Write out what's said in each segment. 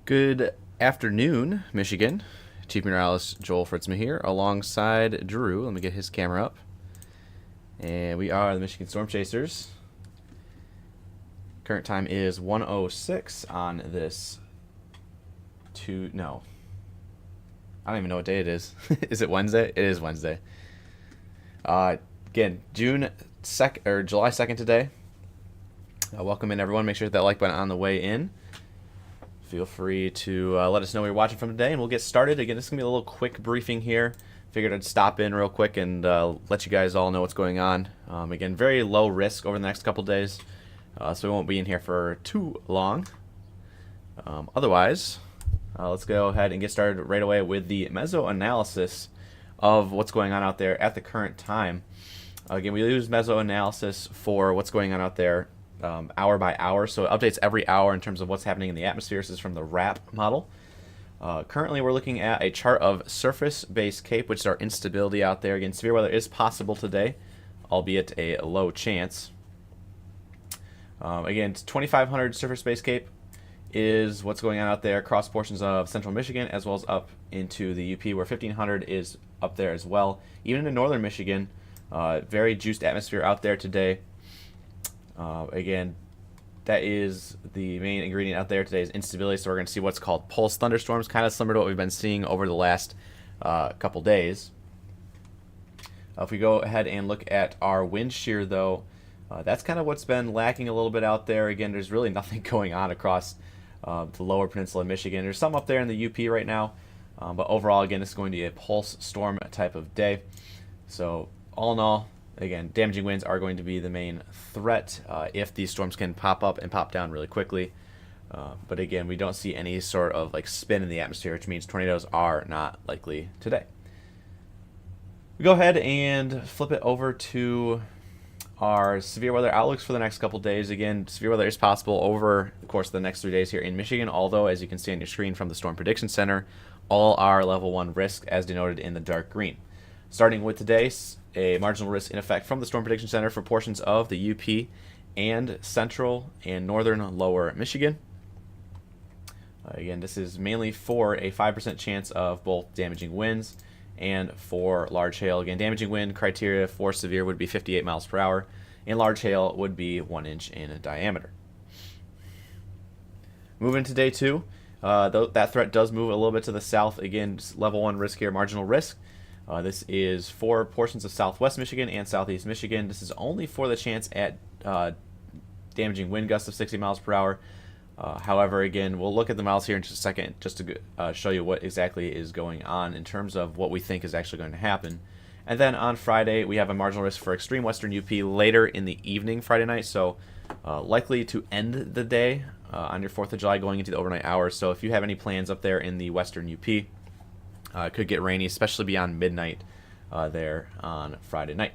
Good afternoon, Michigan. Chief Meteorologist Joel Fritsma here, alongside Drew. Let me get his camera up. And we are the Michigan Storm Chasers. Current time is 1:06 on this I don't even know what day it is. Is it Wednesday? It is Wednesday. Again, July 2nd today. Welcome in, everyone. Make sure to hit that like button on the way in. Feel free to let us know where you're watching from today, and we'll get started. Again, this is going to be a little quick briefing here. Figured I'd stop in real quick and let you guys all know what's going on. Again, very low risk over the next couple days, so we won't be in here for too long. Otherwise, let's go ahead and get started right away with the meso-analysis of what's going on out there at the current time. Again, we use meso-analysis for what's going on out there hour by hour, so it updates every hour in terms of what's happening in the atmosphere. This is from the RAP model. Currently, we're looking at a chart of surface-based CAPE, which is our instability out there. Again, severe weather is possible today, albeit a low chance. Again, 2,500 surface-based CAPE is what's going on out there across portions of central Michigan, as well as up into the UP, where 1,500 is up there as well. Even into northern Michigan, very juiced atmosphere out there today. Again, that is the main ingredient out there today is instability, so we're going to see what's called pulse thunderstorms, kind of similar to what we've been seeing over the last couple days. If we go ahead and look at our wind shear, though, that's kind of what's been lacking a little bit out there. Again, there's really nothing going on across the lower peninsula of Michigan. There's some up there in the UP right now, but overall, again, this is going to be a pulse storm type of day. So all in all, again, damaging winds are going to be the main threat if these storms can pop up and pop down really quickly. But again, we don't see any sort of like spin in the atmosphere, which means tornadoes are not likely today. We go ahead and flip it over to our severe weather outlooks for the next couple days. Again, severe weather is possible over the course of the next 3 days here in Michigan, although, as you can see on your screen from the Storm Prediction Center, all are level 1 risk, as denoted in the dark green. Starting with today, a marginal risk in effect from the Storm Prediction Center for portions of the UP and central and northern lower Michigan. Again, this is mainly for a 5% chance of both damaging winds and for large hail. Again, damaging wind criteria for severe would be 58 miles per hour, and large hail would be 1 inch in diameter. Moving to day 2, that threat does move a little bit to the south. Again, level 1 risk here, marginal risk. This is for portions of southwest Michigan and southeast Michigan. This is only for the chance at damaging wind gusts of 60 miles per hour. However, again, we'll look at the models here in just a second just to show you what exactly is going on in terms of what we think is actually going to happen. And then on Friday, we have a marginal risk for extreme western UP later in the evening Friday night, so likely to end the day on your 4th of July going into the overnight hours. So if you have any plans up there in the western UP, it could get rainy, especially beyond midnight there on Friday night.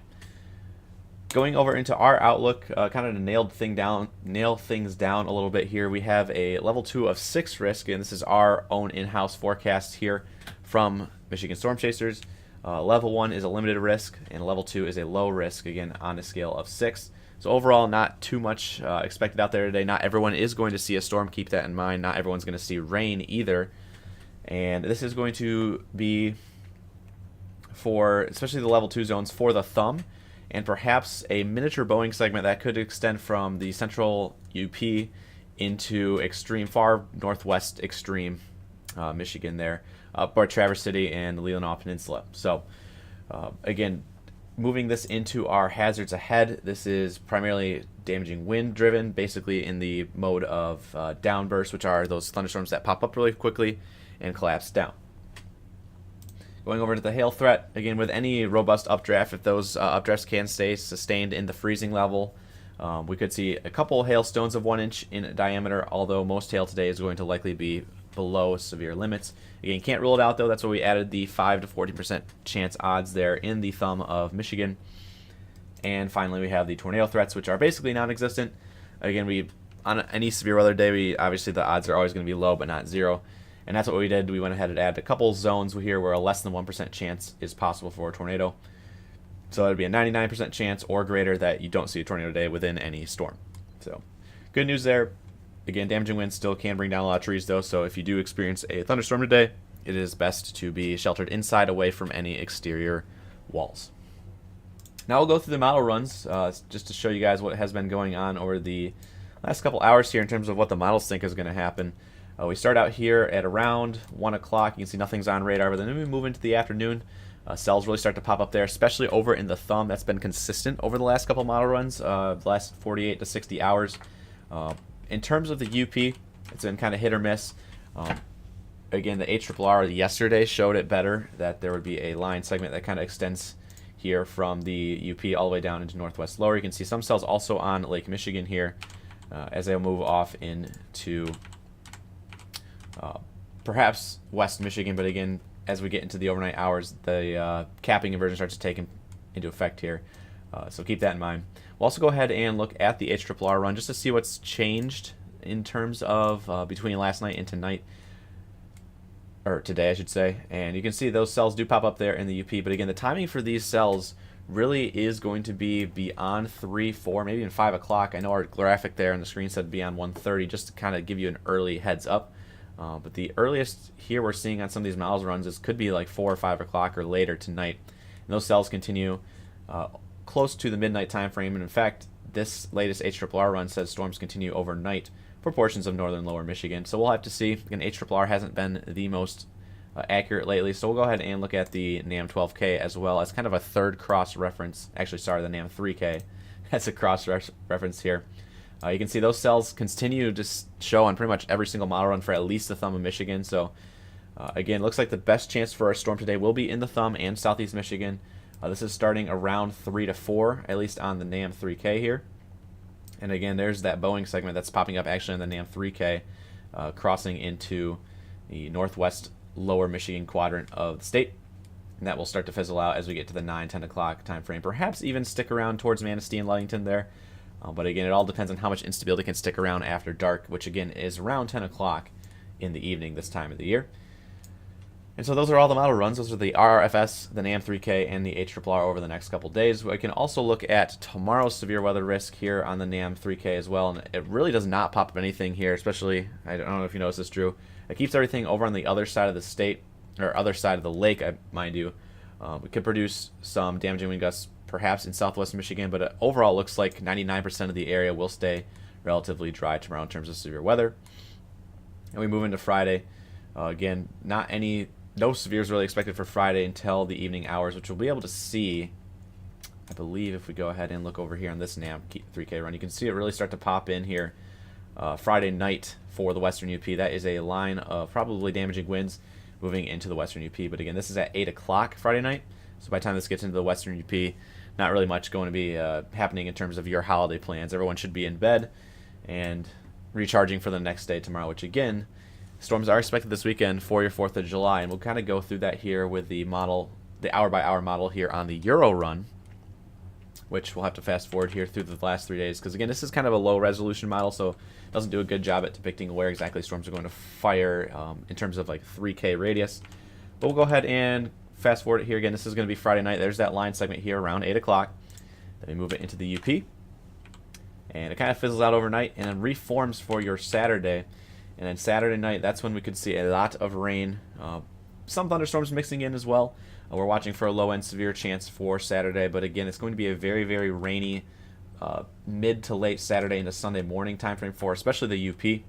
Going over into our outlook, kind of to nail things down a little bit here, we have a level 2 of 6 risk, and this is our own in-house forecast here from Michigan Storm Chasers. Level 1 is a limited risk, and level 2 is a low risk, again, on a scale of 6. So overall, not too much expected out there today. Not everyone is going to see a storm. Keep that in mind. Not everyone's going to see rain either. And this is going to be for, especially the level 2 zones, for the thumb, and perhaps a miniature Boeing segment that could extend from the central UP into extreme, far northwest extreme Michigan there, up by Traverse City and the Leelanau Peninsula. So, again, moving this into our hazards ahead, this is primarily damaging wind driven, basically in the mode of downbursts, which are those thunderstorms that pop up really quickly and collapse down. Going over to the hail threat, again, with any robust updraft, if those updrafts can stay sustained in the freezing level, we could see a couple hailstones of 1 inch in diameter, although most hail today is going to likely be below severe limits. Again, can't rule it out, though. That's why we added the 5 to 14% chance odds there in the thumb of Michigan. And finally, we have the tornado threats, which are basically non-existent. Again, on any severe weather day, obviously the odds are always going to be low, but not 0. And that's what we did. We went ahead and added a couple zones here where a less than 1% chance is possible for a tornado. So it would be a 99% chance or greater that you don't see a tornado today within any storm. So good news there. Again, damaging winds still can bring down a lot of trees, though, so if you do experience a thunderstorm today, it is best to be sheltered inside away from any exterior walls. Now we'll go through the model runs just to show you guys what has been going on over the last couple hours here in terms of what the models think is going to happen. We start out here at around 1 o'clock. You can see nothing's on radar, but then we move into the afternoon. Cells really start to pop up there, especially over in the thumb. That's been consistent over the last couple model runs, the last 48 to 60 hours. In terms of the UP, it's been kind of hit or miss. Again, the HRRR yesterday showed it better, that there would be a line segment that kind of extends here from the UP all the way down into northwest lower. You can see some cells also on Lake Michigan here as they move off into perhaps West Michigan, but again, as we get into the overnight hours, the capping inversion starts to take into effect here. So keep that in mind. We'll also go ahead and look at the HRRR run just to see what's changed in terms of between last night and tonight, or today I should say. And you can see those cells do pop up there in the UP, but again, the timing for these cells really is going to be beyond 3, 4, maybe even 5 o'clock. I know our graphic there on the screen said beyond 1:30, just to kind of give you an early heads up. But the earliest here we're seeing on some of these models runs is could be like 4 or 5 o'clock or later tonight. And those cells continue close to the midnight time frame. And in fact, this latest HRRR run says storms continue overnight for portions of northern lower Michigan. So we'll have to see. Again, HRRR hasn't been the most accurate lately. So we'll go ahead and look at the NAM 12K as well as kind of a third cross reference. Actually, sorry, the NAM 3K. That's a cross reference here. You can see those cells continue to show on pretty much every single model run for at least the thumb of Michigan. So again, looks like the best chance for our storm today will be in the thumb and southeast Michigan. This is starting around 3 to 4, at least on the NAM 3K here. And again, there's that Boeing segment that's popping up actually in the NAM 3K, crossing into the northwest lower Michigan quadrant of the state. And that will start to fizzle out as we get to the 9, 10 o'clock time frame. Perhaps even stick around towards Manistee and Ludington there. But again, it all depends on how much instability can stick around after dark, which again is around 10 o'clock in the evening this time of the year. And so those are all the model runs. Those are the RRFS, the NAM 3K, and the HRRR over the next couple days. We can also look at tomorrow's severe weather risk here on the NAM 3K as well. And it really does not pop up anything here, especially, I don't know if you noticed this, Drew. It keeps everything over on the other side of the state, or other side of the lake, mind you. We could produce some damaging wind gusts perhaps in southwest Michigan, but overall it looks like 99% of the area will stay relatively dry tomorrow in terms of severe weather. And we move into Friday. Again, no severe is really expected for Friday until the evening hours, which we'll be able to see, I believe, if we go ahead and look over here on this NAM 3K run. You can see it really start to pop in here Friday night for the western UP. That is a line of probably damaging winds moving into the western UP. But again, this is at 8 o'clock Friday night. So by the time this gets into the western UP, not really much going to be happening in terms of your holiday plans. Everyone should be in bed and recharging for the next day tomorrow, which again, storms are expected this weekend for your 4th of July. And we'll kind of go through that here with the model, the hour-by-hour model here on the Euro run, which we'll have to fast forward here through the last 3 days. Because again, this is kind of a low-resolution model, so it doesn't do a good job at depicting where exactly storms are going to fire in terms of like 3K radius. But we'll go ahead and fast forward it here again. This is going to be Friday night. There's that line segment here around 8 o'clock. Then we move it into the UP. And it kind of fizzles out overnight and then reforms for your Saturday. And then Saturday night, that's when we could see a lot of rain. Some thunderstorms mixing in as well. We're watching for a low-end severe chance for Saturday. But again, it's going to be a very, very rainy mid to late Saturday into Sunday morning time frame for especially the UP.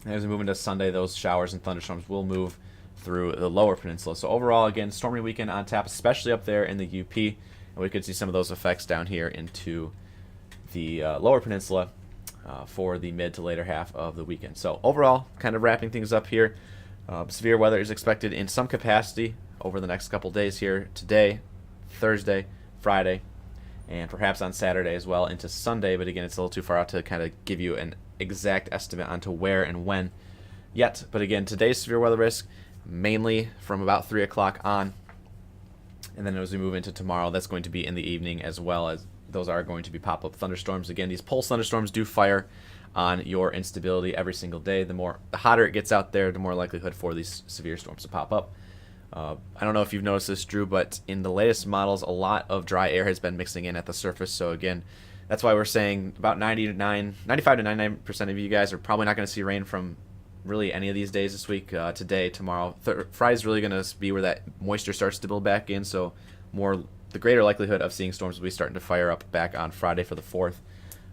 And as we move into Sunday, those showers and thunderstorms will move through the lower peninsula. So overall, again, stormy weekend on tap, especially up there in the UP. And we could see some of those effects down here into the lower peninsula for the mid to later half of the weekend. So overall, kind of wrapping things up here, severe weather is expected in some capacity over the next couple days here, today, Thursday, Friday, and perhaps on Saturday as well into Sunday. But again, it's a little too far out to kind of give you an exact estimate onto where and when yet. But again, today's severe weather risk mainly from about 3 o'clock on. And then as we move into tomorrow, that's going to be in the evening, as well as those are going to be pop-up thunderstorms. Again, these pulse thunderstorms do fire on your instability every single day. The hotter it gets out there, the more likelihood for these severe storms to pop up. I don't know if you've noticed this, Drew, but in the latest models, a lot of dry air has been mixing in at the surface. So again, that's why we're saying about 95 to 99% of you guys are probably not going to see rain from really any of these days this week. Today, tomorrow, Friday's really going to be where that moisture starts to build back in. So the greater likelihood of seeing storms will be starting to fire up back on Friday for the 4th.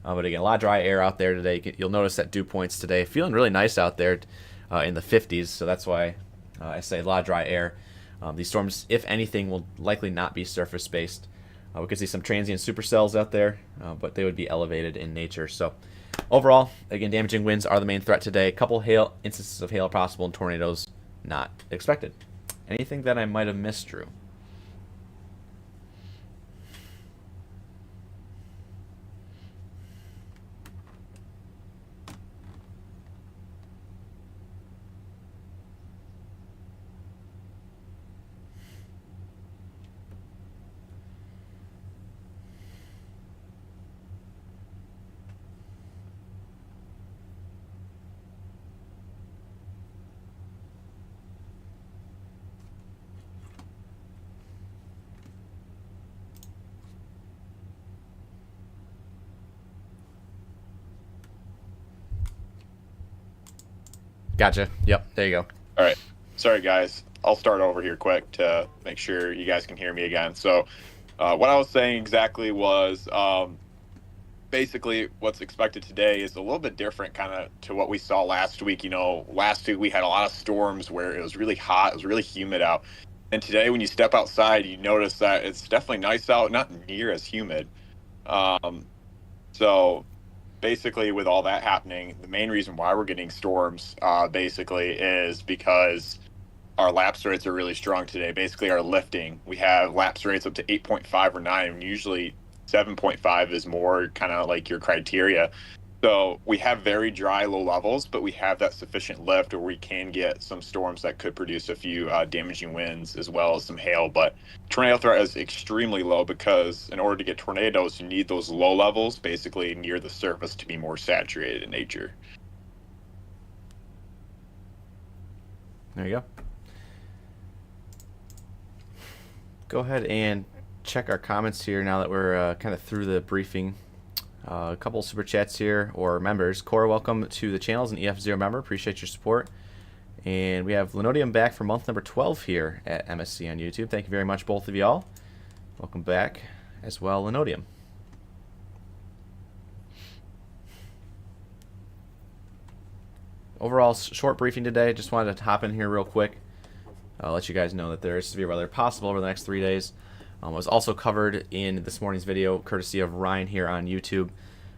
But again, a lot of dry air out there today. You'll notice that dew points today feeling really nice out there in the 50s. So that's why I say a lot of dry air. These storms, if anything, will likely not be surface-based. We could see some transient supercells out there, but they would be elevated in nature. So overall, again, damaging winds are the main threat today. A couple instances of hail possible and tornadoes not expected. Anything that I might have missed, Drew? Gotcha. Yep, there you go. All right. Sorry, guys. I'll start over here quick to make sure you guys can hear me again. So what I was saying exactly was basically what's expected today is a little bit different kind of to what we saw last week. Last week we had a lot of storms where it was really hot. It was really humid out. And today when you step outside, you notice that it's definitely nice out, not near as humid. So basically with all that happening, the main reason why we're getting storms basically is because our lapse rates are really strong today. Basically our lifting, we have lapse rates up to 8.5 or 9, and usually 7.5 is more kind of like your criteria. So we have very dry low levels, but we have that sufficient lift where we can get some storms that could produce a few damaging winds as well as some hail. But tornado threat is extremely low because in order to get tornadoes, you need those low levels basically near the surface to be more saturated in nature. There you go. Go ahead and check our comments here now that we're kind of through the briefing. A couple super chats here, or members. Cora, welcome to the channel as an EF0 member. Appreciate your support. And we have Linodium back for month number 12 here at MSC on YouTube. Thank you very much, both of y'all. Welcome back as well, Linodium. Overall, short briefing today. Just wanted to hop in here real quick. I'll let you guys know that there is severe weather possible over the next 3 days. It was also covered in this morning's video, courtesy of Ryan here on YouTube.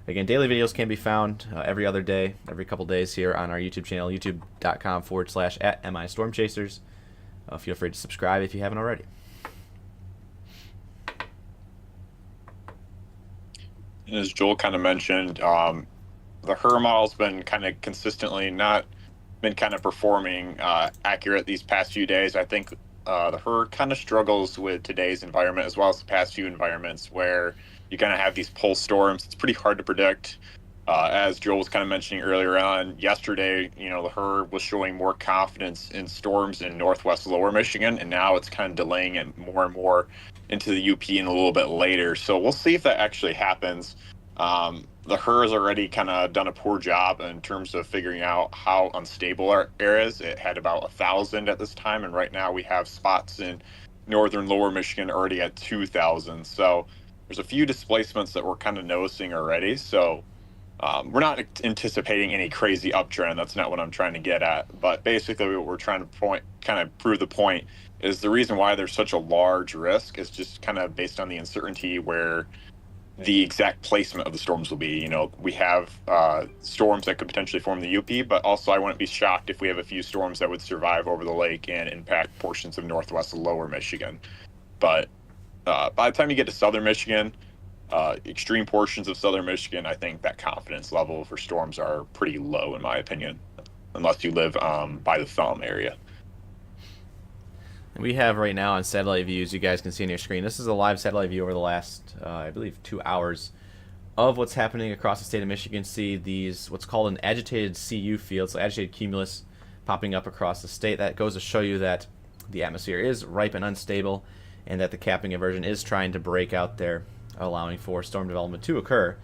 Again, daily videos can be found every other day, every couple days here on our YouTube channel, youtube.com/@MIStormchasers. Feel free to subscribe if you haven't already. And as Joel kind of mentioned, the HER model's been kind of consistently not been kind of performing accurate these past few days. I think the HER kind of struggles with today's environment as well as the past few environments where you kind of have these pulse storms. It's pretty hard to predict. As Joel was kind of mentioning earlier on, yesterday, the HER was showing more confidence in storms in northwest lower Michigan, and now it's kind of delaying it more and more into the UP and a little bit later. So we'll see if that actually happens. The HER has already kind of done a poor job in terms of figuring out how unstable our air is. It had about 1,000 at this time, and right now we have spots in northern lower Michigan already at 2,000. So there's a few displacements that we're kind of noticing already. So we're not anticipating any crazy uptrend. That's not what I'm trying to get at. But basically what we're trying to prove the point is the reason why there's such a large risk is just kind of based on the uncertainty where the exact placement of the storms will be. We have storms that could potentially form the UP, but also I wouldn't be shocked if we have a few storms that would survive over the lake and impact portions of northwest and lower Michigan. But by the time you get to southern Michigan, extreme portions of southern Michigan, I think that confidence level for storms are pretty low, in my opinion, unless you live by the Thumb area. We have right now on satellite views, you guys can see on your screen, this is a live satellite view over the last, I believe, 2 hours of what's happening across the state of Michigan. See these, what's called an agitated CU field, so agitated cumulus popping up across the state. That goes to show you that the atmosphere is ripe and unstable and that the capping inversion is trying to break out there. allowing for storm development to occur.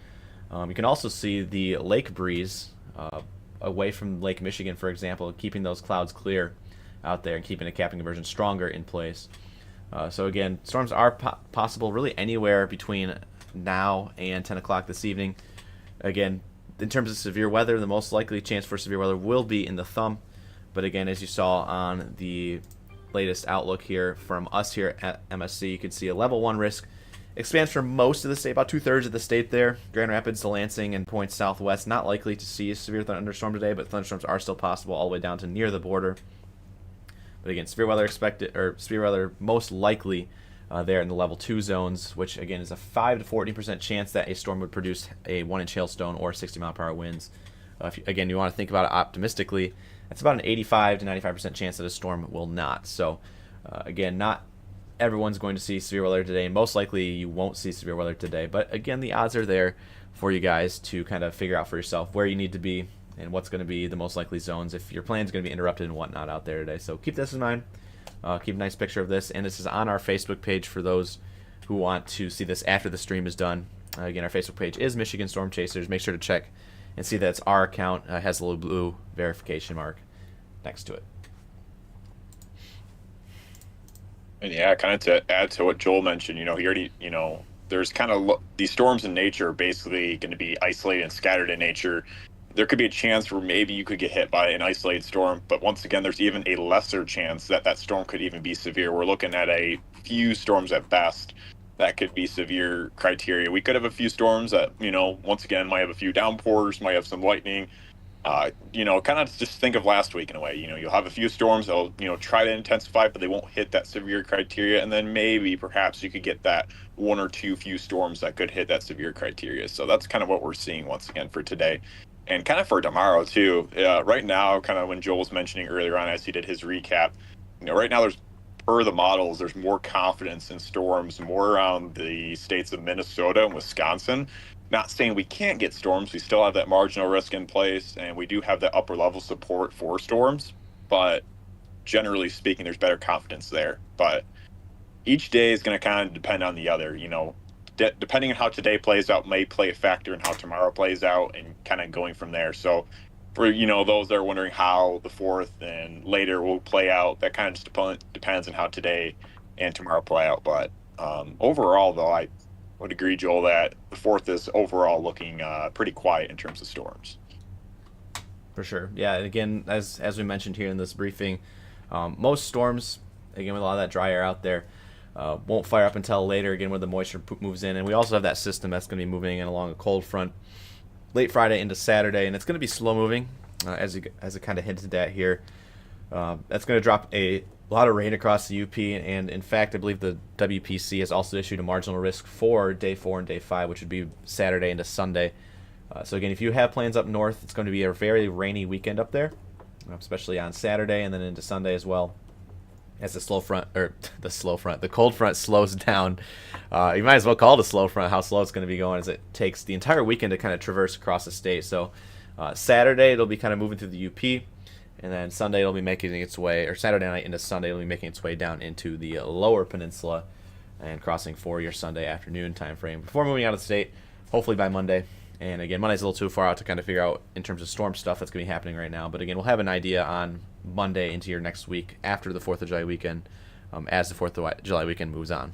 You can also see the lake breeze away from Lake Michigan, for example, keeping those clouds clear out there and keeping a capping conversion stronger in place. So again, storms are possible really anywhere between now and 10 o'clock this evening. Again, in terms of severe weather, the most likely chance for severe weather will be in the thumb. But again, as you saw on the latest outlook here from us here at MSC, you can see a level 1 risk expands for most of the state, about 2/3 of the state there. Grand Rapids to Lansing and points southwest, not likely to see a severe thunderstorm today, but thunderstorms are still possible all the way down to near the border. But again, severe weather expected, or severe weather most likely there in the level 2 zones, which again is a 5 to 14% chance that a storm would produce a 1-inch hailstone or 60-mile-per-hour winds. Again, you want to think about it optimistically, that's about an 85 to 95% chance that a storm will not. So again, not everyone's going to see severe weather today. Most likely you won't see severe weather today, but again, the odds are there for you guys to kind of figure out for yourself where you need to be and what's going to be the most likely zones if your plan is going to be interrupted and whatnot out there today. So keep this in mind. Keep a nice picture of this, and this is on our Facebook page for those who want to see this after the stream is done. Again, our Facebook page is Michigan Storm Chasers. Make sure to check and see that it's our account. Has a little blue verification mark next to it. And yeah, kind of to add to what Joel mentioned, he already, there's kind of these storms in nature are basically going to be isolated and scattered in nature. There could be a chance where maybe you could get hit by an isolated storm, but once again, there's even a lesser chance that that storm could even be severe. We're looking at a few storms at best that could be severe criteria. We could have a few storms that, once again, might have a few downpours, might have some lightning. Kind of just think of last week in a way. You'll have a few storms that'll, try to intensify, but they won't hit that severe criteria. And then maybe, perhaps, you could get that one or two few storms that could hit that severe criteria. So that's kind of what we're seeing once again for today. And kind of for tomorrow, too. Right now, kind of when Joel was mentioning earlier on as he did his recap, right now per the models, there's more confidence in storms, more around the states of Minnesota and Wisconsin. Not saying we can't get storms. We still have that marginal risk in place, and we do have that upper level support for storms. But generally speaking, there's better confidence there. But each day is going to kind of depend on the other. Depending on how today plays out may play a factor in how tomorrow plays out, and kind of going from there. So for those that are wondering how the 4th and later will play out, that kind of just depends on how today and tomorrow play out. But overall, though, I would agree, Joel, that the 4th is overall looking pretty quiet in terms of storms. For sure. Yeah, and again, as we mentioned here in this briefing, most storms, again, with a lot of that dry air out there, won't fire up until later, again, when the moisture moves in. And we also have that system that's going to be moving in along a cold front late Friday into Saturday, and it's going to be slow moving, as it kind of hinted at here. That's going to drop a lot of rain across the UP, and in fact, I believe the WPC has also issued a marginal risk for day 4 and day 5, which would be Saturday into Sunday. So again, if you have plans up north, it's going to be a very rainy weekend up there, especially on Saturday and then into Sunday as well. As the cold front slows down. You might as well call it a slow front, how slow it's going to be going, as it takes the entire weekend to kind of traverse across the state. So Saturday, it'll be kind of moving through the UP, and then Sunday, it'll be making its way, or Saturday night into Sunday, it'll be making its way down into the lower peninsula and crossing for your Sunday afternoon time frame before moving out of the state, hopefully by Monday. And again, Monday's a little too far out to kind of figure out in terms of storm stuff that's going to be happening right now. But again, we'll have an idea on Monday into your next week after the 4th of July weekend, as the 4th of July weekend moves on.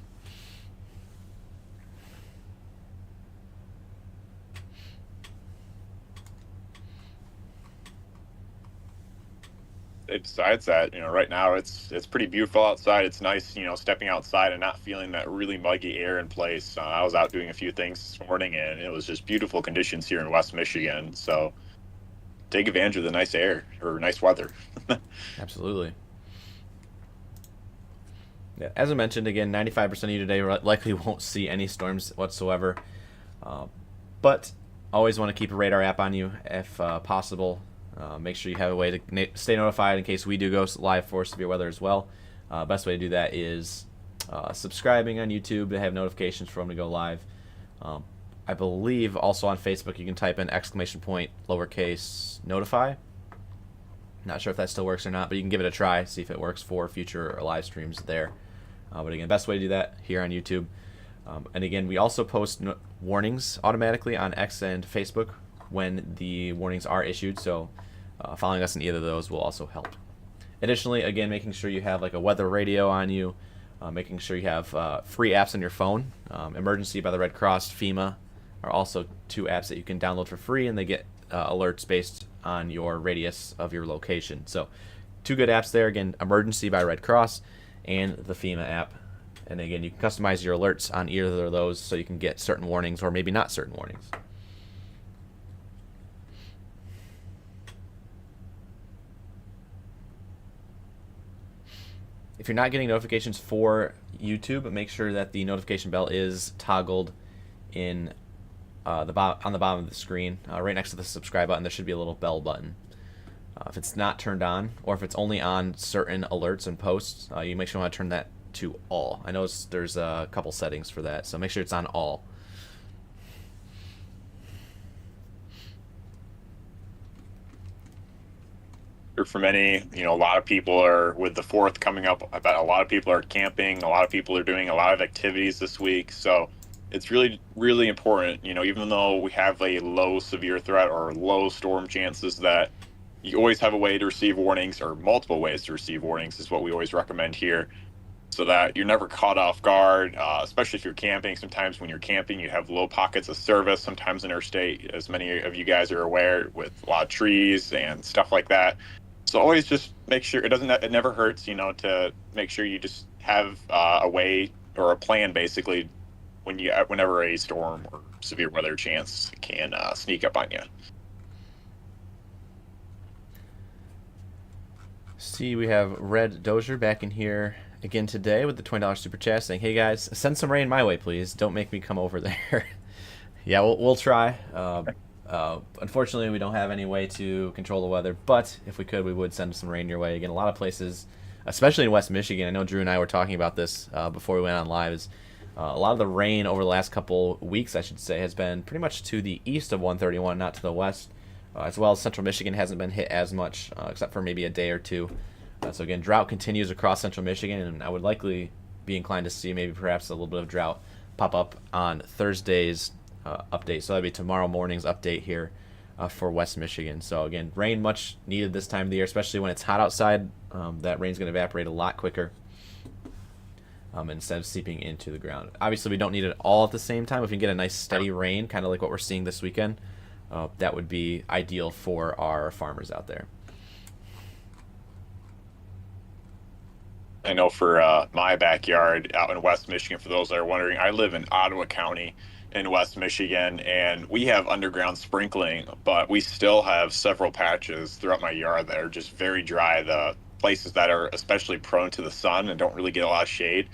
Besides that, right now it's pretty beautiful outside. It's nice, stepping outside and not feeling that really muggy air in place. I was out doing a few things this morning, and it was just beautiful conditions here in West Michigan. So take advantage of the nice air or nice weather. Absolutely. Yeah, as I mentioned, again, 95% of you today likely won't see any storms whatsoever. But always want to keep a radar app on you if possible. Make sure you have a way to stay notified in case we do go live for severe weather as well. Best way to do that is subscribing on YouTube to have notifications for when we go live. I believe also on Facebook you can type in !lowercase notify. Not sure if that still works or not, but you can give it a try, see if it works for future live streams there. But again, best way to do that here on YouTube. And again, we also post warnings automatically on X and Facebook when the warnings are issued, so following us in either of those will also help. Additionally, again, making sure you have like a weather radio on you, making sure you have free apps on your phone. Emergency by the Red Cross, FEMA are also 2 apps that you can download for free, and they get alerts based on your radius of your location. So 2 good apps there. Again, Emergency by Red Cross and the FEMA app. And again, you can customize your alerts on either of those so you can get certain warnings or maybe not certain warnings. If you're not getting notifications for YouTube, make sure that the notification bell is toggled in on the bottom of the screen. Right next to the subscribe button, there should be a little bell button. If it's not turned on, or if it's only on certain alerts and posts, you make sure you want to turn that to all. I know there's a couple settings for that, so make sure it's on all. For many, a lot of people are, with the 4th coming up, I bet a lot of people are camping, a lot of people are doing a lot of activities this week, so it's really, really important, even though we have a low severe threat or low storm chances, that you always have a way to receive warnings, or multiple ways to receive warnings is what we always recommend here, so that you're never caught off guard, especially if you're camping. Sometimes when you're camping, you have low pockets of service, sometimes interstate, as many of you guys are aware, with a lot of trees and stuff like that. So always just make sure it never hurts, to make sure you just have a way or a plan, basically, whenever a storm or severe weather chance can sneak up on you. See, we have Red Dozier back in here again today with the $20 super chat saying, "Hey guys, send some rain my way, please. Don't make me come over there." Yeah, we'll try. Unfortunately, we don't have any way to control the weather, but if we could, we would send some rain your way. Again, a lot of places, especially in West Michigan, I know Drew and I were talking about this before we went on live, is a lot of the rain over the last couple weeks, I should say, has been pretty much to the east of 131, not to the west, as well as Central Michigan hasn't been hit as much, except for maybe a day or two. So again, drought continues across Central Michigan, and I would likely be inclined to see maybe perhaps a little bit of drought pop up on Thursday's update. So that'll be tomorrow morning's update here for West Michigan. So again, rain much needed this time of the year, especially when it's hot outside. That rain's going to evaporate a lot quicker instead of seeping into the ground. Obviously, we don't need it all at the same time. If we can get a nice steady rain, kind of like what we're seeing this weekend, that would be ideal for our farmers out there. I know for my backyard out in West Michigan, for those that are wondering, I live in Ottawa County in West Michigan, and we have underground sprinkling, but we still have several patches throughout my yard that are just very dry. The places that are especially prone to the sun and don't really get a lot of shade.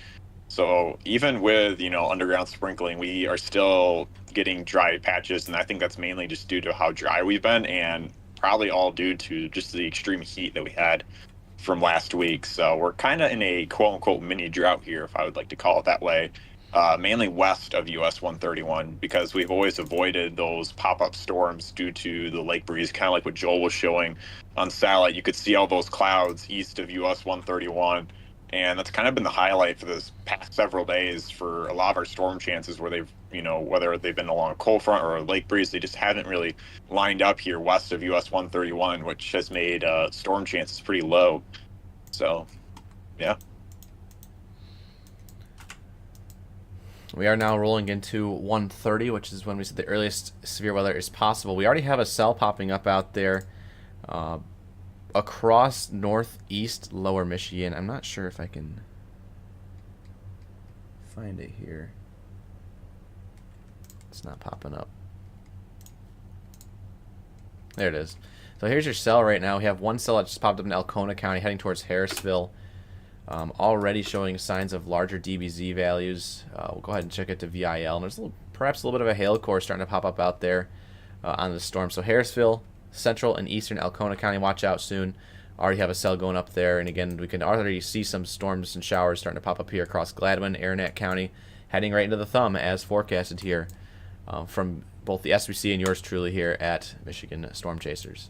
So even with, underground sprinkling, we are still getting dry patches, and I think that's mainly just due to how dry we've been, and probably all due to just the extreme heat that we had from last week. So we're kind of in a quote-unquote mini drought here, if I would like to call it that way. Mainly west of US 131, because we've always avoided those pop-up storms due to the lake breeze, kind of like what Joel was showing on satellite. You could see all those clouds east of US 131, and that's kind of been the highlight for this past several days for a lot of our storm chances, where they've, whether they've been along a cold front or a lake breeze, they just haven't really lined up here west of US 131, which has made storm chances pretty low. So, yeah. We are now rolling into 1:30, which is when we said the earliest severe weather is possible. We already have a cell popping up out there across northeast lower Michigan. I'm not sure if I can find it here. It's not popping up. There it is. So here's your cell right now. We have one cell that just popped up in Alcona County heading towards Harrisville. Already showing signs of larger DBZ values. We'll go ahead and check it to VIL. And there's perhaps a little bit of a hail core starting to pop up out there on the storm. So Harrisville, central and eastern Alcona County, watch out soon. Already have a cell going up there. And again, we can already see some storms and showers starting to pop up here across Gladwin, Aranet County, heading right into the thumb as forecasted here from both the SBC and yours truly here at Michigan Storm Chasers.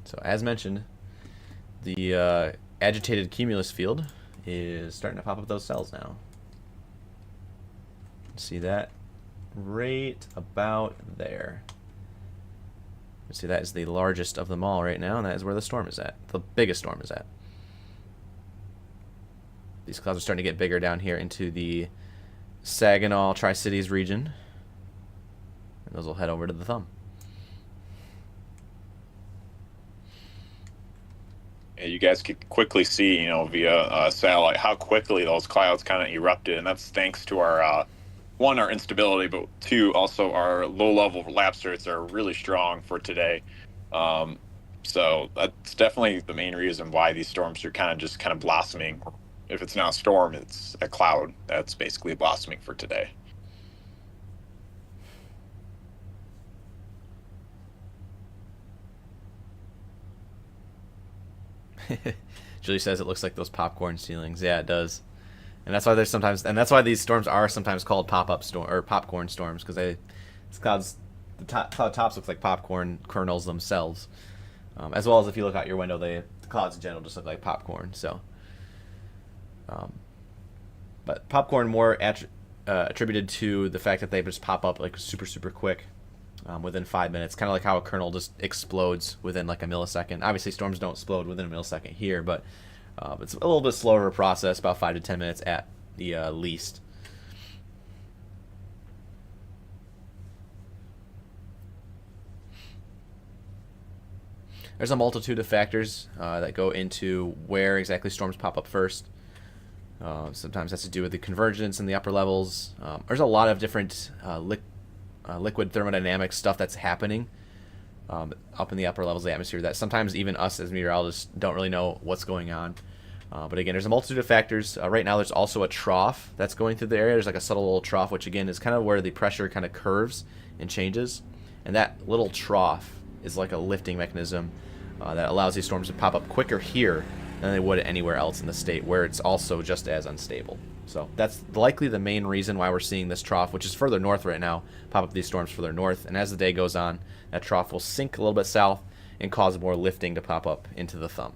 So as mentioned, the agitated cumulus field is starting to pop up those cells now. See that right about there. See, that is the largest of them all right now, and that is where the storm is at. The biggest storm is at. These clouds are starting to get bigger down here into the Saginaw, Tri-Cities region. And those will head over to the thumb. Yeah, you guys could quickly see, via satellite, how quickly those clouds kind of erupted, and that's thanks to our one, our instability, but two, also our low-level lapse rates are really strong for today. So that's definitely the main reason why these storms are kind of blossoming. If it's not a storm, it's a cloud that's basically blossoming for today. Julie says it looks like those popcorn ceilings. Yeah, it does. And that's why there's sometimes, and that's why these storms are sometimes called pop-up storm or popcorn storms, because clouds, cloud tops look like popcorn kernels themselves, as well as if you look out your window, the clouds in general just look like popcorn. So, but popcorn more attributed to the fact that they just pop up like super quick, within 5 minutes, kind of like how a kernel just explodes within like a millisecond. Obviously, storms don't explode within a millisecond here, but it's a little bit slower of a process, about 5 to 10 minutes at the least. There's a multitude of factors that go into where exactly storms pop up first. Sometimes that's to do with the convergence in the upper levels. There's a lot of different liquid thermodynamic stuff that's happening up in the upper levels of the atmosphere that sometimes even us as meteorologists don't really know what's going on. But again, there's a multitude of factors. Right now, there's also a trough that's going through the area. There's like a subtle little trough, which again is kind of where the pressure kind of curves and changes. And that little trough is like a lifting mechanism that allows these storms to pop up quicker here than they would anywhere else in the state, where it's also just as unstable. So that's likely the main reason why we're seeing this trough, which is further north right now, pop up these storms further north. And as the day goes on, that trough will sink a little bit south and cause more lifting to pop up into the thumb.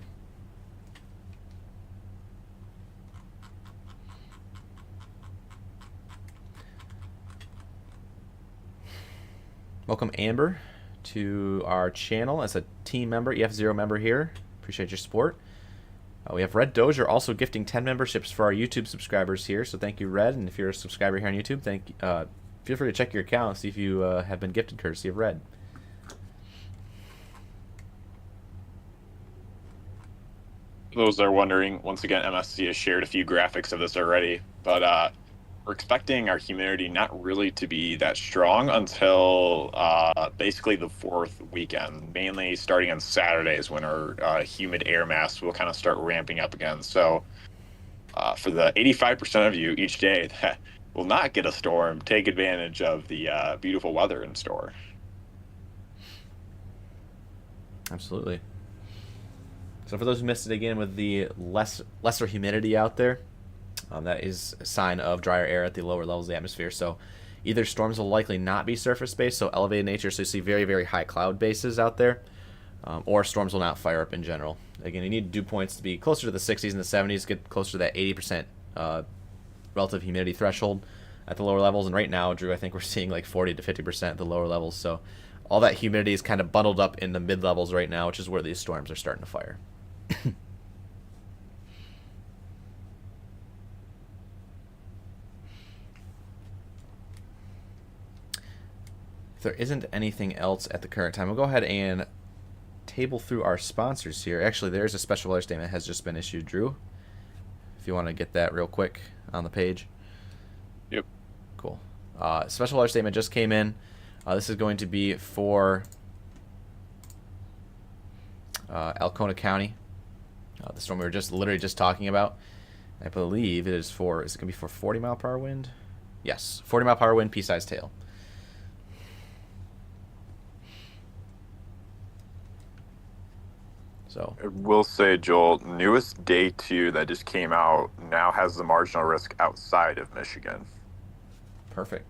Welcome, Amber, to our channel as a team member, EF0 member here. Appreciate your support. We have Red Dozier also gifting 10 memberships for our YouTube subscribers here, so thank you, Red. And if you're a subscriber here on YouTube, feel free to check your account and see if you have been gifted courtesy of Red. Those that are wondering, once again, MSC has shared a few graphics of this already, but we're expecting our humidity not really to be that strong until basically the fourth weekend, mainly starting on Saturdays when our humid air mass will kind of start ramping up again. So for the 85% of you each day that will not get a storm, take advantage of the beautiful weather in store. Absolutely. So for those who missed it again, with the lesser humidity out there, that is a sign of drier air at the lower levels of the atmosphere. So either storms will likely not be surface-based, so elevated nature, so you see very high cloud bases out there, or storms will not fire up in general. Again, you need dew points to be closer to the 60s and the 70s, get closer to that 80% relative humidity threshold at the lower levels. And right now, Drew, I think we're seeing like 40 to 50% at the lower levels. So all that humidity is kind of bundled up in the mid-levels right now, which is where these storms are starting to fire. If there isn't anything else at the current time, we'll go ahead and table through our sponsors here. Actually, there's a special weather statement that has just been issued, Drew, if you want to get that real quick on the page. Yep. Cool. Special weather statement just came in. This is going to be for Alcona County, the storm we were literally just talking about. I believe it is it going to be for 40 mile per hour wind? Yes, 40 mile per hour wind, pea-sized tail. So I will say, Joel, newest day 2 that just came out now has the marginal risk outside of Michigan. Perfect.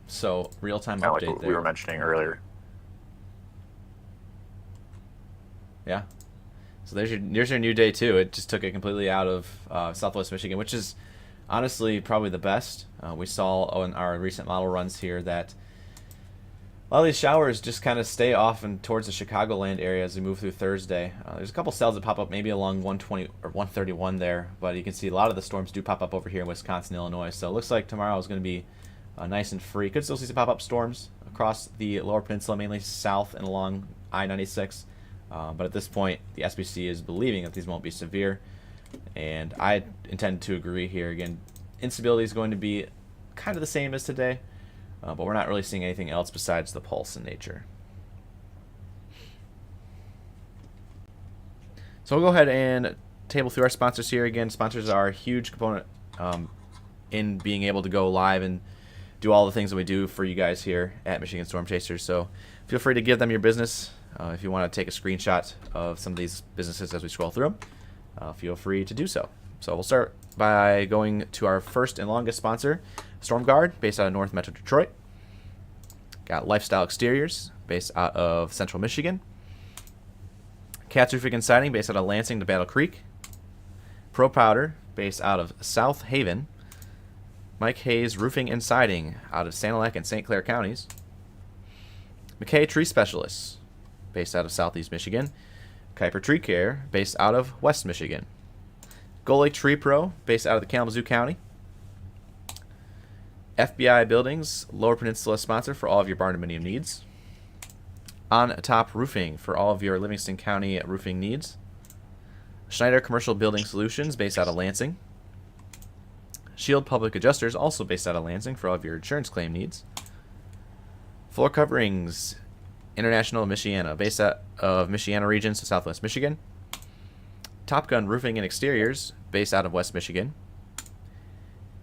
So real-time Kind of update like what there. we were mentioning earlier. Yeah. So there's your new day too. It just took it completely out of Southwest Michigan, which is honestly probably the best. We saw in our recent model runs here that a lot of these showers just kind of stay off and towards the Chicagoland area as we move through Thursday. There's a couple cells that pop up maybe along 120 or 131 there, but you can see a lot of the storms do pop up over here in Wisconsin, Illinois. So it looks like tomorrow is going to be nice and free. Could still see some pop-up storms across the lower peninsula, mainly south and along I-96. But at this point, the SPC is believing that these won't be severe, and I intend to agree here. Again, instability is going to be kind of the same as today, but we're not really seeing anything else besides the pulse in nature. So we'll go ahead and table through our sponsors here. Again, sponsors are a huge component in being able to go live and do all the things that we do for you guys here at Michigan Storm Chasers. So feel free to give them your business. If you want to take a screenshot of some of these businesses as we scroll through them, feel free to do so. So we'll start by going to our first and longest sponsor, StormGuard, based out of North Metro Detroit. Got Lifestyle Exteriors, based out of Central Michigan. Cat's Roofing and Siding, based out of Lansing to Battle Creek. Pro Powder, based out of South Haven. Mike Hayes Roofing and Siding, out of Sanilac and St. Clair counties. McKay Tree Specialists, based out of Southeast Michigan. Kuiper Tree Care, based out of West Michigan. Gull Lake Tree Pro, based out of the Kalamazoo County. FBI Buildings, Lower Peninsula sponsor for all of your barn dominium needs. On Top Roofing for all of your Livingston County roofing needs. Schneider Commercial Building Solutions, based out of Lansing. Shield Public Adjusters, also based out of Lansing for all of your insurance claim needs. Floor Coverings, International Michiana, based out of Michiana region, so Southwest Michigan. Top Gun Roofing and Exteriors, based out of West Michigan.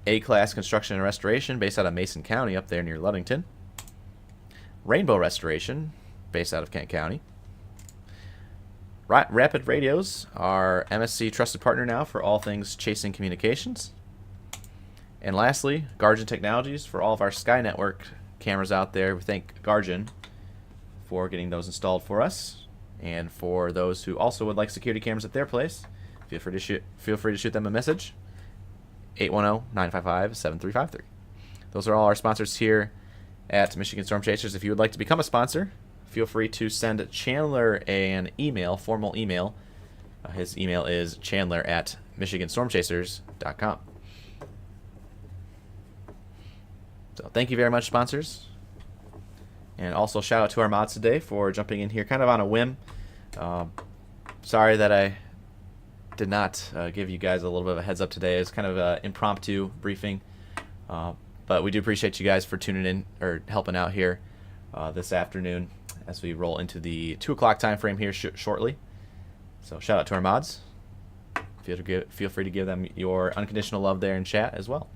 A-Class Construction and Restoration, based out of Mason County, up there near Ludington. Rainbow Restoration, based out of Kent County. Rapid Radios, our MSC trusted partner now for all things chasing communications. And lastly, Guardian Technologies for all of our Sky Network cameras out there. We thank Guardian for getting those installed for us, and for those who also would like security cameras at their place, feel free to shoot them a message. 810-955-7353. Those are all our sponsors here at Michigan Storm Chasers. If you would like to become a sponsor, feel free to send Chandler an email, formal email. His email is chandler@michiganstormchasers.com. So thank you very much, sponsors. And also shout out to our mods today for jumping in here kind of on a whim. Sorry that I did not give you guys a little bit of a heads up today. It's kind of an impromptu briefing. But we do appreciate you guys for tuning in or helping out here this afternoon as we roll into the 2 o'clock time frame here shortly. So shout out to our mods. Feel free to give them your unconditional love there in chat as well.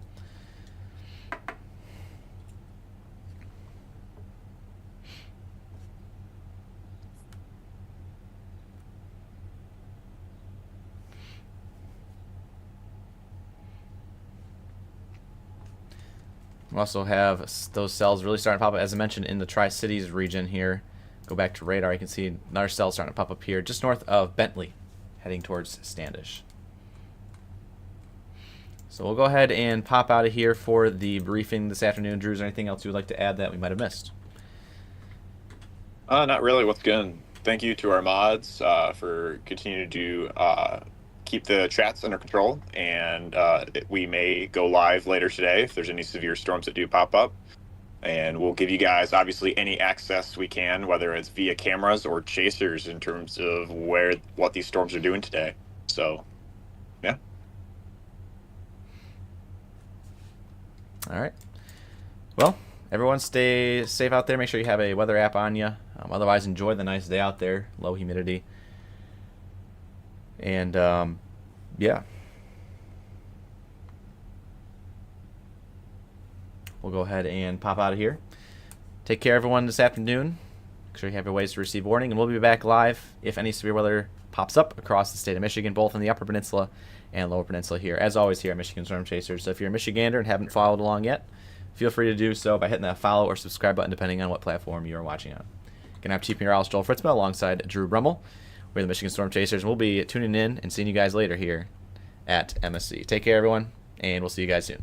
We also have those cells really starting to pop up, as I mentioned, in the Tri-Cities region here. Go back to radar, you can see another cell starting to pop up here, just north of Bentley, heading towards Standish. So we'll go ahead and pop out of here for the briefing this afternoon. Drew, is there anything else you would like to add that we might have missed? Not really. What's good? Thank you to our mods for continuing to keep the chats under control, and we may go live later today if there's any severe storms that do pop up, and we'll give you guys obviously any access we can, whether it's via cameras or chasers, in terms of what these storms are doing today. So yeah. All right, well, everyone stay safe out there. Make sure you have a weather app on you. Otherwise, enjoy the nice day out there, low humidity. And yeah, we'll go ahead and pop out of here. Take care, everyone, this afternoon. Make sure you have your ways to receive warning, and we'll be back live if any severe weather pops up across the state of Michigan, both in the Upper Peninsula and Lower Peninsula here, as always, here at Michigan Storm Chasers. So if you're a Michigander and haven't followed along yet, feel free to do so by hitting that follow or subscribe button, depending on what platform you are watching on. Again, I'm Chief Meteorologist Joel Fritsma alongside Drew Brummel. We're the Michigan Storm Chasers, and we'll be tuning in and seeing you guys later here at MSC. Take care, everyone, and we'll see you guys soon.